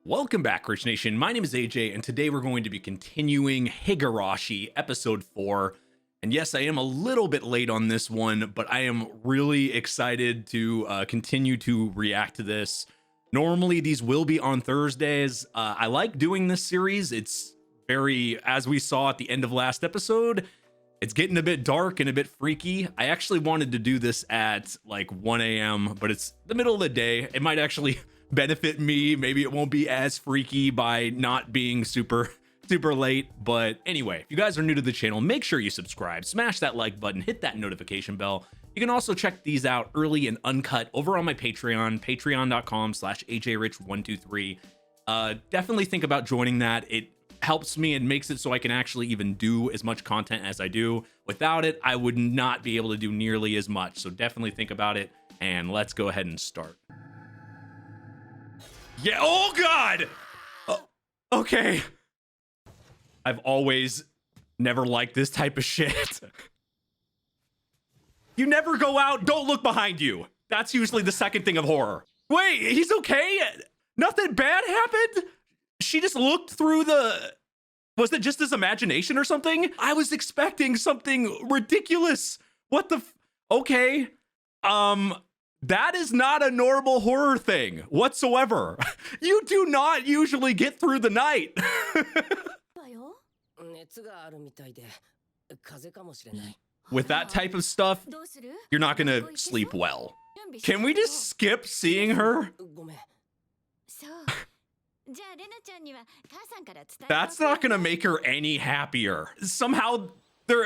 Welcome back, Rich Nation. My name is AJ, and today we're going to be continuing Higurashi, episode 4. And yes, I am a little bit late on this one, but I am really excited to continue to react to this. Normally, these will be on Thursdays. I like doing this series. It's very, as we saw at the end of last episode, it's getting a bit dark and a bit freaky. I actually wanted to do this at like 1 a.m., but it's the middle of the day. It might actually benefit me. Maybe it won't be as freaky by not being super late. But anyway, if you guys are new to the channel, make sure you subscribe, smash that like button, hit that notification bell. You can also check these out early and uncut over on my Patreon, patreon.com/ajrich123. Definitely think about joining that. It helps me and makes it so I can actually even do as much content as I do. Without it, I would not be able to do nearly as much. So definitely think about it, and let's go ahead and start. Yeah, oh God! Okay. I've always never liked this type of shit. You never go out, don't look behind you. That's usually the second thing of horror. Wait, he's okay? Nothing bad happened? She just looked through the... Was it just his imagination or something? I was expecting something ridiculous. What the... Okay. That is not a normal horror thing whatsoever. You do not usually get through the night. With that type of stuff, you're not gonna sleep well. Can we just skip seeing her? That's not gonna make her any happier. Somehow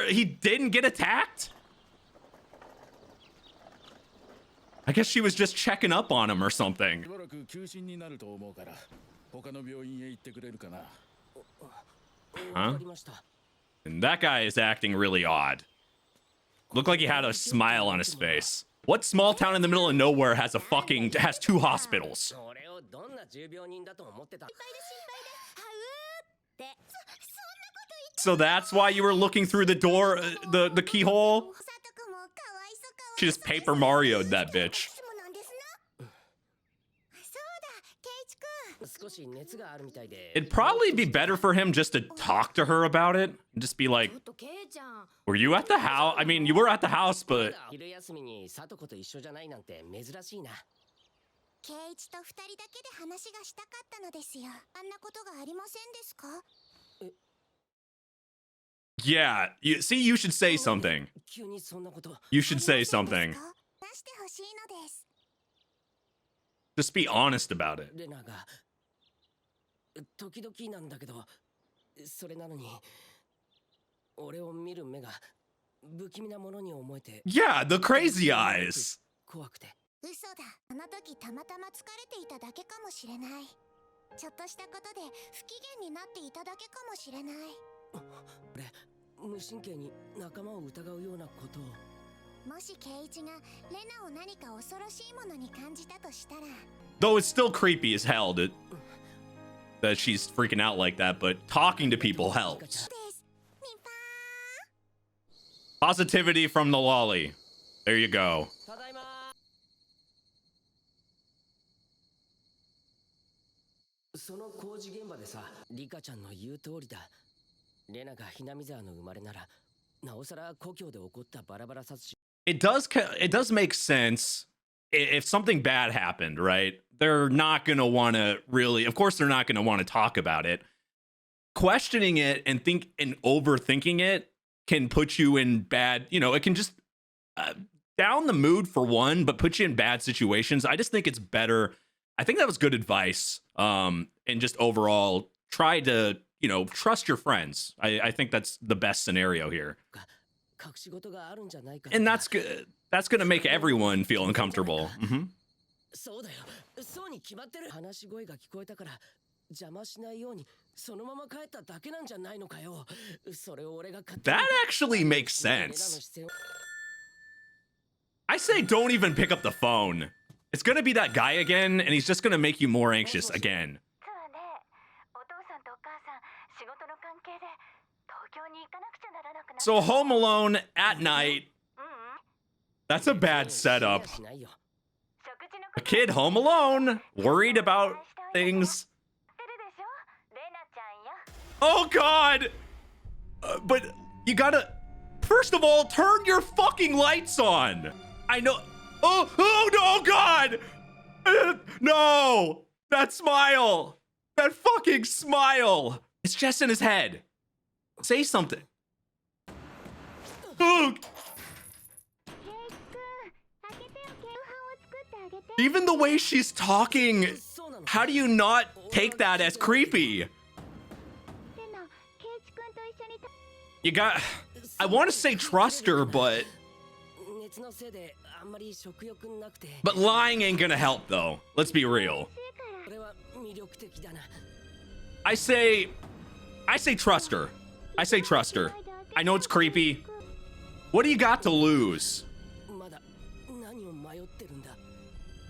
he didn't get attacked? I guess she was just checking up on him or something. Huh? And that guy is acting really odd. Looked like he had a smile on his face. What small town in the middle of nowhere has two hospitals? So that's why you were looking through the door, the keyhole? She just Paper Mario'd that bitch. It'd probably be better for him just to talk to her about it. And just be like, were you at the house? I mean, you were at the house, but... Yeah, you should say something. You should say something. Just be honest about it. Yeah, the crazy eyes. Though it's still creepy as hell that she's freaking out like that, but talking to people helps. Positivity from the lolly. There you go. It does make sense if something bad happened, right? They're not going to want to really, of course they're not going to want to talk about it. Questioning it and overthinking it can put you in bad, it can just down the mood for one, but put you in bad situations. I just think it's better. I think that was good advice. And just overall try to, trust your friends. I think that's the best scenario here. And that's good. That's going to make everyone feel uncomfortable. Mm-hmm. That actually makes sense. I say don't even pick up the phone. It's going to be that guy again, and he's just going to make you more anxious again. So Home Alone at night. That's a bad setup. A kid home alone, worried about things. Oh God. But you gotta, first of all, turn your fucking lights on. I know. Oh no, God. No, that smile, that fucking smile. It's just in his head. Say something. Even the way she's talking, how do you not take that as creepy? You got, I want to say trust her, but lying ain't gonna help though. Let's be real. I say trust her. I say trust her. I know it's creepy. What do you got to lose?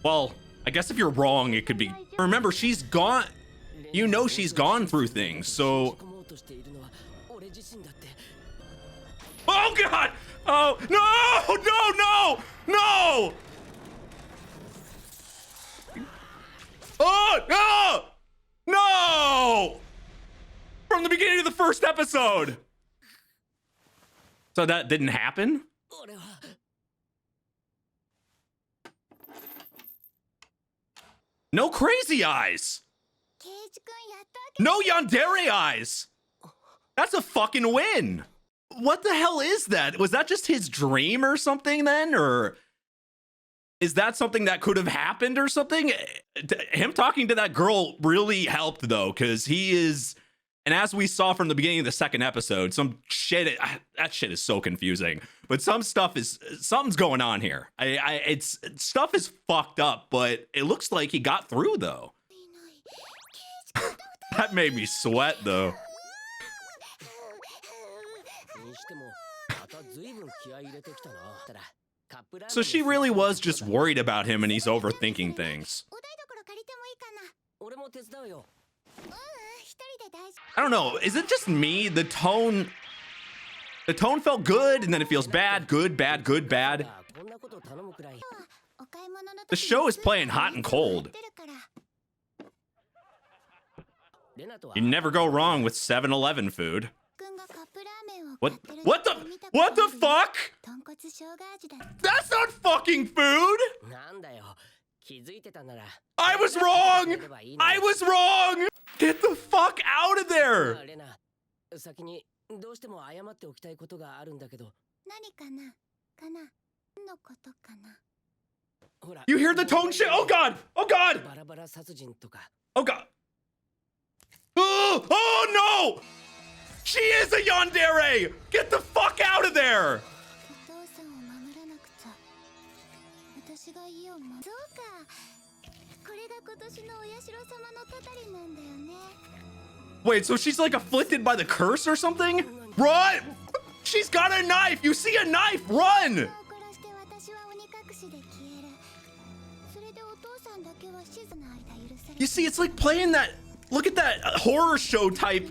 Well, I guess if you're wrong, it could be. Remember, she's gone. You know she's gone through things, so. Oh God! Oh no! No! No! No! Oh no! No! From the beginning of the first episode. So that didn't happen? No crazy eyes. No Yandere eyes. That's a fucking win. What the hell is that? Was that just his dream or something then? Or is that something that could have happened or something? Him talking to that girl really helped though, because he is, and as we saw from the beginning of the second episode, some shit, that shit is so confusing. But some stuff is, something's going on here. It's stuff is fucked up, but it looks like he got through though. That made me sweat though. So she really was just worried about him and he's overthinking things. I don't know, is it just me? The tone felt good and then it feels bad, good, bad, good, bad. The show is playing hot and cold. You never go wrong with 7-Eleven food. What the fuck? That's not fucking food! I was wrong! I was wrong! Get the fuck out of there! You hear the tone shit? Oh God! Oh God! Oh God! Oh no! She is a Yandere! Get the fuck out of there! Wait, so she's like afflicted by the curse or something? Run! She's got a knife! You see a knife! Run! You see, it's like playing that, look at that horror show type.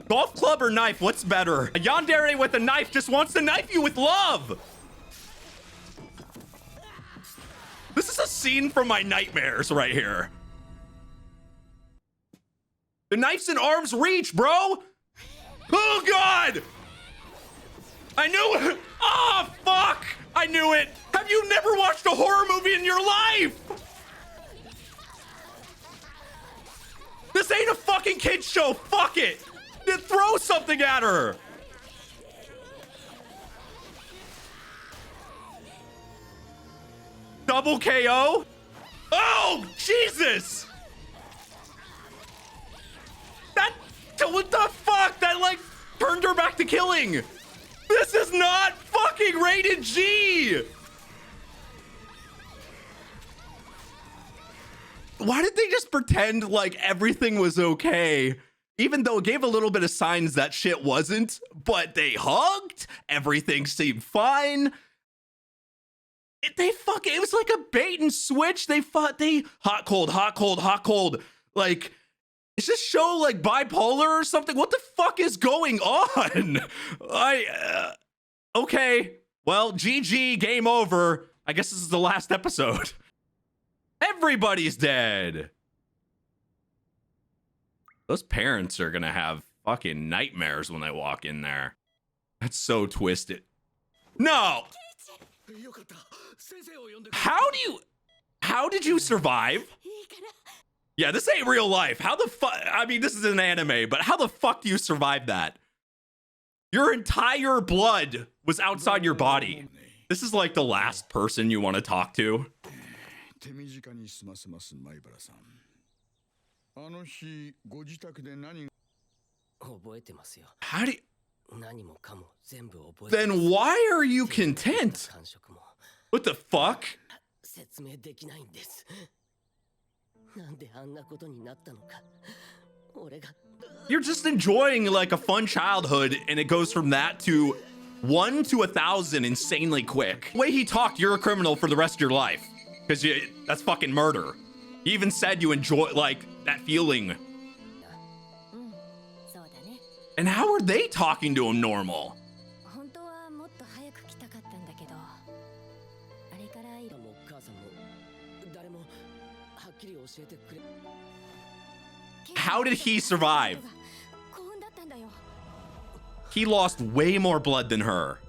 Golf club or knife, what's better? A Yandere with a knife just wants to knife you with love. This is a scene from my nightmares right here. The knife's in arm's reach, bro. Oh God. I knew it. Oh, fuck. I knew it. Have you never watched a horror movie in your life? This ain't a fucking kid's show. Fuck it. Then throw something at her. Double KO. Oh, Jesus. What the fuck? That like turned her back to killing. This is not fucking rated G. Why did they just pretend like everything was okay? Even though it gave a little bit of signs that shit wasn't, but they hugged, everything seemed fine. It was like a bait and switch. They hot, cold, hot, cold, hot, cold. Like, is this show like bipolar or something? What the fuck is going on? Okay. Well, GG, game over. I guess this is the last episode. Everybody's dead. Those parents are gonna have fucking nightmares when they walk in there. That's so twisted. No! How did you survive? Yeah, this ain't real life. How the fuck? I mean, this is an anime, but how the fuck do you survive that? Your entire blood was outside your body. This is like the last person you want to talk to. How do you... Then why are you content? What the fuck? You're just enjoying like a fun childhood, and it goes from that to 1 to 1,000 insanely quick. The way he talked, you're a criminal for the rest of your life, because that's fucking murder. He even said you enjoy like that feeling. And how are they talking to him normal? How did he survive? He lost way more blood than her.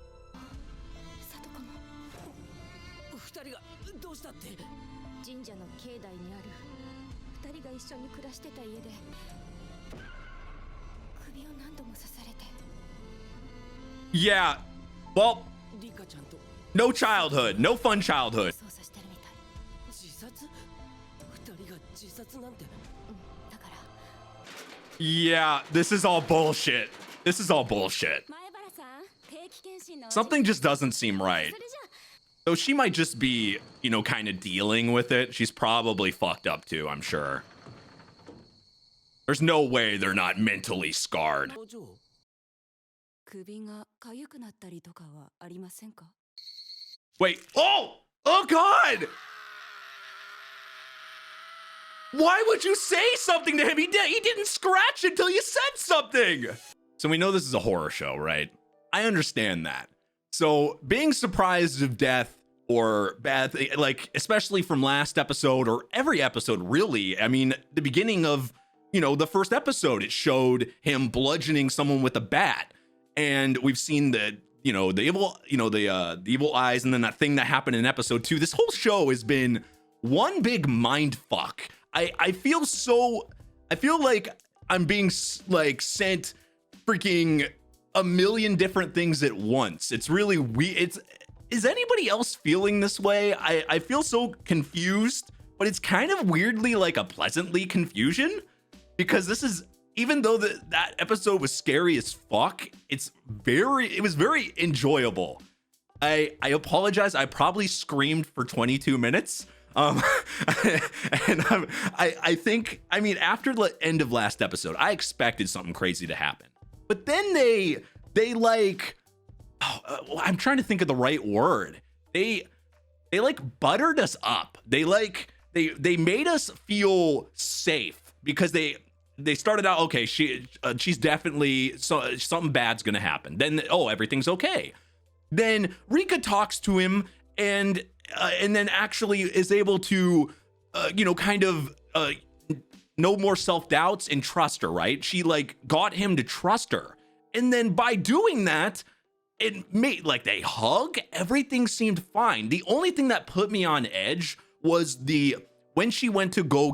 Yeah, well, no childhood, no fun childhood. Yeah, this is all bullshit. This is all bullshit. Something just doesn't seem right. So she might just be, you know, kind of dealing with it. She's probably fucked up too, I'm sure. There's no way they're not mentally scarred. Wait, oh God! Why would you say something to him? He didn't scratch until you said something. So we know this is a horror show, right? I understand that. So being surprised of death or bad, like especially from last episode or every episode, really. I mean, the beginning of, you know, the first episode, it showed him bludgeoning someone with a bat, and we've seen the, you know, the evil, you know, the evil eyes, and then that thing that happened in episode 2. This whole show has been one big mind fuck. I feel like I'm being like sent freaking a million different things at once. It's really weird. Is anybody else feeling this way? I feel so confused, but it's kind of weirdly like a pleasantly confusion, because this is, even though that episode was scary as fuck, it was very enjoyable. I apologize. I probably screamed for 22 minutes. And I think, I mean, after the end of last episode, I expected something crazy to happen, but then they like, I'm trying to think of the right word. They like buttered us up. They made us feel safe, because they started out, okay, she's definitely, something bad's gonna happen. Then, oh, everything's okay. Then Rika talks to him, and then actually is able to, you know, kind of no more self-doubts and trust her, right? She like got him to trust her. And then by doing that, it made, like, they hug, everything seemed fine. The only thing that put me on edge was when she went to go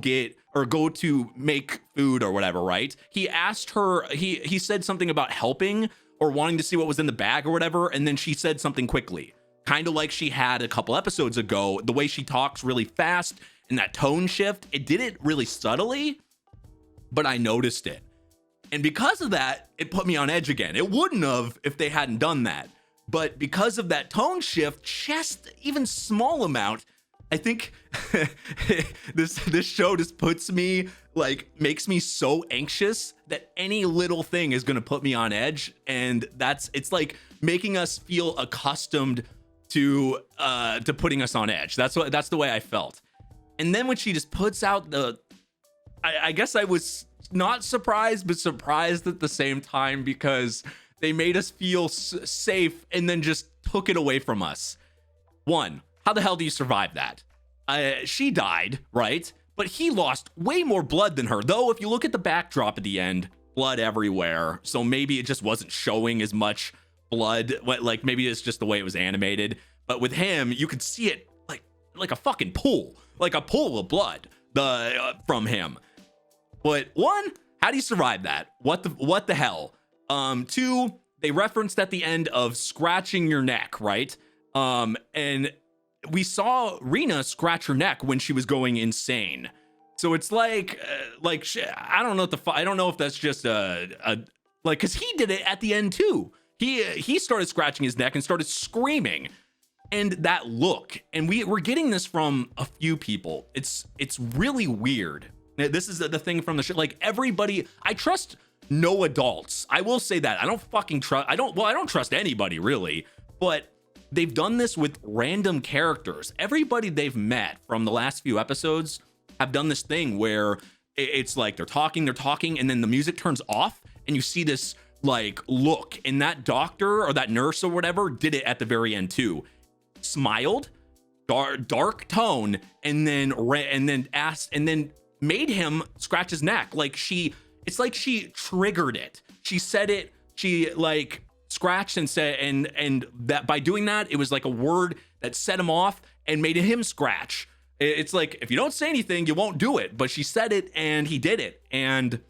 to make food or whatever, right? He asked her, he said something about helping or wanting to see what was in the bag or whatever, and then she said something quickly, kind of like she had a couple episodes ago. The way she talks really fast and that tone shift, it did it really subtly, but I noticed it. And because of that, it put me on edge again. It wouldn't have if they hadn't done that. But because of that tone shift, just even small amount, I think this show just puts me, like, makes me so anxious that any little thing is going to put me on edge. And it's like making us feel accustomed to putting us on edge. That's the way I felt. And then when she just puts out I guess I was not surprised, but surprised at the same time, because they made us feel safe and then just took it away from us. One, how the hell do you survive that? she died, right? But he lost way more blood than her. Though, if you look at the backdrop at the end, blood everywhere. So maybe it just wasn't showing as much blood. Like maybe it's just the way it was animated. But with him, you could see it like a fucking pool, like a pool of blood from him. But one, how do you survive that? What the hell? Two, they referenced at the end of scratching your neck, right? And we saw Rena scratch her neck when she was going insane. So it's like I don't know I don't know if that's just because he did it at the end too. He started scratching his neck and started screaming, and that look. And we're getting this from a few people. It's really weird. This is the thing from the show. Like everybody, I trust no adults. I will say that I don't fucking trust. I don't trust anybody really, but they've done this with random characters. Everybody they've met from the last few episodes have done this thing where it's like they're talking, and then the music turns off, and you see this like look. And that doctor or that nurse or whatever did it at the very end too. Smiled, dark tone, and then asked, and then made him scratch his neck. It's like she triggered it. She said it. She like scratched and said, and that by doing that, it was like a word that set him off and made him scratch. It's like, if you don't say anything, you won't do it. But she said it and he did it. And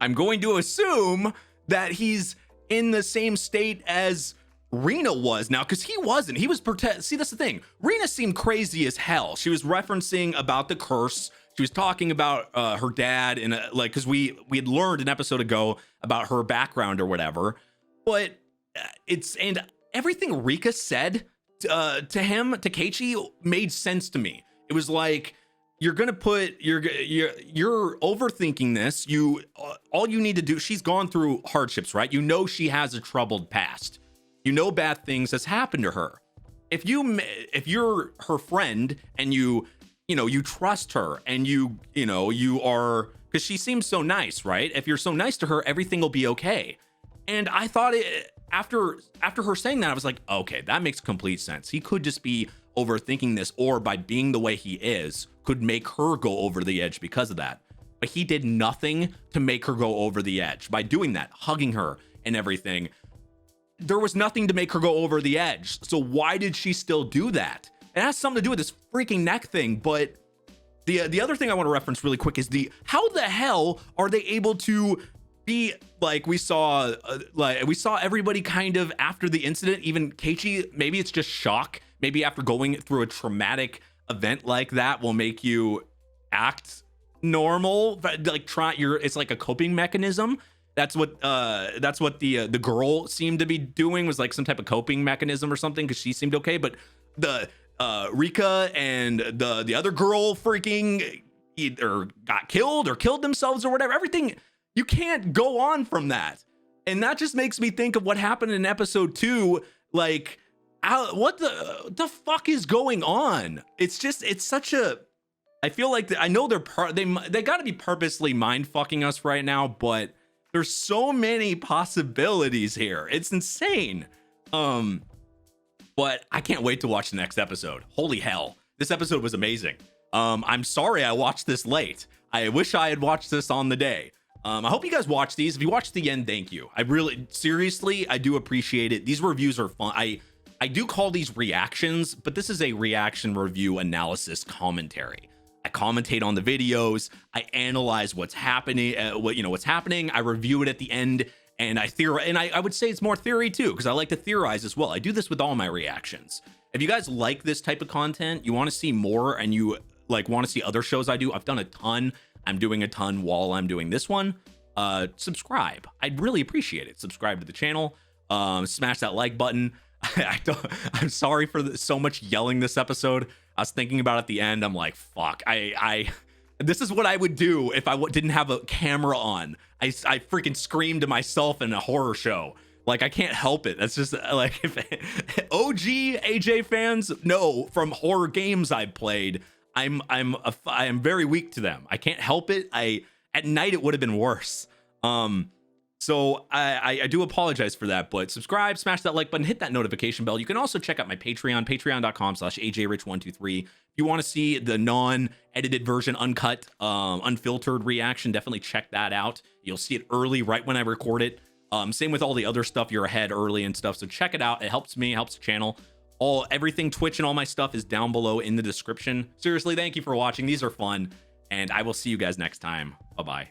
I'm going to assume that he's in the same state as Rena was now, because he wasn't. He was see, that's the thing. Rena seemed crazy as hell. She was referencing about the curse. She was talking about her dad, and because we had learned an episode ago about her background or whatever. But and everything Rika said to him, to Keiichi, made sense to me. It was like, you're overthinking this. All you need to do. She's gone through hardships, right? You know she has a troubled past. You know bad things has happened to her. If you're her friend and you trust her and you are, because she seems so nice, right? If you're so nice to her, everything will be okay. And I thought after her saying that, I was like, okay, that makes complete sense. He could just be overthinking this, or by being the way he is, could make her go over the edge because of that. But he did nothing to make her go over the edge by doing that, hugging her and everything. There was nothing to make her go over the edge. So why did she still do that? It has something to do with this freaking neck thing. But the other thing I want to reference really quick is how the hell are they able to be like, we saw everybody kind of after the incident, even Keiichi, maybe it's just shock. Maybe after going through a traumatic event like that will make you act normal, but like it's like a coping mechanism. That's what the girl seemed to be doing, was like some type of coping mechanism or something, because she seemed okay. But the Rika and the other girl freaking either got killed or killed themselves or whatever. Everything, you can't go on from that. And that just makes me think of what happened in episode 2. Like, what the fuck is going on? It's such a, I feel like I know they got to be purposely mind fucking us right now, but there's so many possibilities here. It's insane. But I can't wait to watch the next episode. Holy hell. This episode was amazing. I'm sorry I watched this late. I wish I had watched this on the day. I hope you guys watch these. If you watched the end, thank you. I really, seriously, I do appreciate it. These reviews are fun. I do call these reactions, but this is a reaction review analysis commentary. I commentate on the videos. I analyze what's happening, what's happening. I review it at the end, and I would say it's more theory too, because I like to theorize as well. I do this with all my reactions. If you guys like this type of content, you want to see more, and you want to see other shows I do, I've done a ton. I'm doing a ton while I'm doing this one. Subscribe. I'd really appreciate it. Subscribe to the channel. Smash that like button. I'm sorry for so much yelling this episode. I was thinking about it at the end. I'm like, fuck. This is what I would do if I didn't have a camera on. I freaking screamed to myself in a horror show. Like, I can't help it. That's just like, if OG AJ fans know from horror games I've played, I am very weak to them. I can't help it. At night it would have been worse. So I do apologize for that, but subscribe, smash that like button, hit that notification bell. You can also check out my Patreon, patreon.com/ajrich123. If you want to see the non-edited version, uncut, unfiltered reaction, definitely check that out. You'll see it early, right when I record it. Same with all the other stuff, you're ahead early and stuff. So check it out. It helps me, helps the channel. Everything Twitch and all my stuff is down below in the description. Seriously, thank you for watching. These are fun, and I will see you guys next time. Bye-bye.